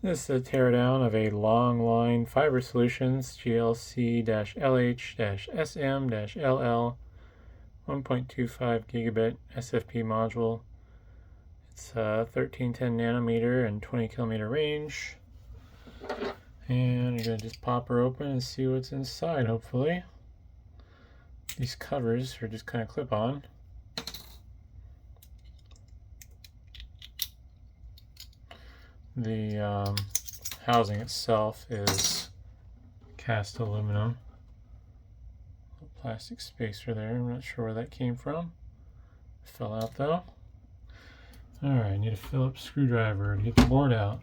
This is a teardown of a long line fiber solutions GLC-LH-SM-LL 1.25 gigabit SFP module. It's 1310 nanometer and 20 kilometer range. And you're going to just pop her open and see what's inside, hopefully. These covers are just kind of clip on. The housing itself is cast aluminum. Plastic spacer there. I'm not sure where that came from. It fell out though. Alright, I need a Phillips screwdriver to get the board out.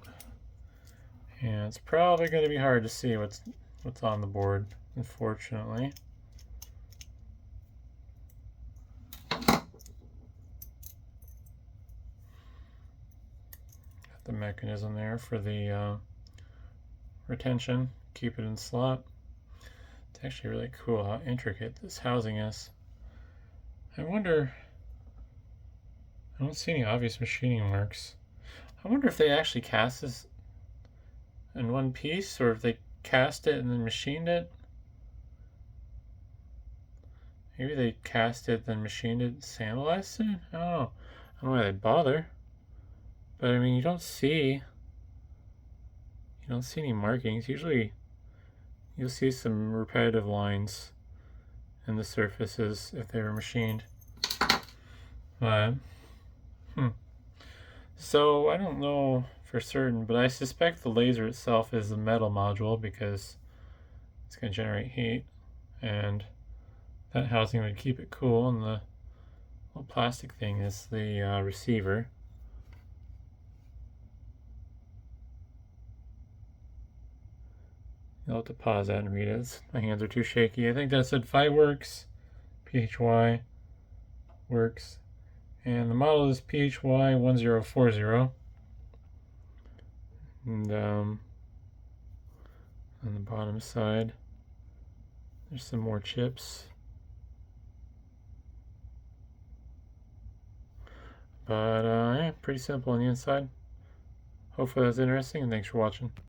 And it's probably going to be hard to see what's on the board, unfortunately. The mechanism there for the retention, keep it in slot. It's actually really cool how intricate this housing is. I wonder, I don't see any obvious machining marks. I wonder if they actually cast this in one piece or if they cast it and then machined it. Maybe they cast it then machined it and sandalized it? I don't know. I don't know why they'd bother. But I mean, you don't see any markings. Usually you'll see some repetitive lines in the surfaces if they were machined. But so I don't know for certain, but I suspect the laser itself is a metal module because it's going to generate heat, and that housing would keep it cool, and the little plastic thing is the receiver. I'll have to pause that and read it. My hands are too shaky. I think that said Phi works, PHY works, and the model is PHY 1040. And on the bottom side, there's some more chips. But yeah, pretty simple on the inside. Hopefully that was interesting, and thanks for watching.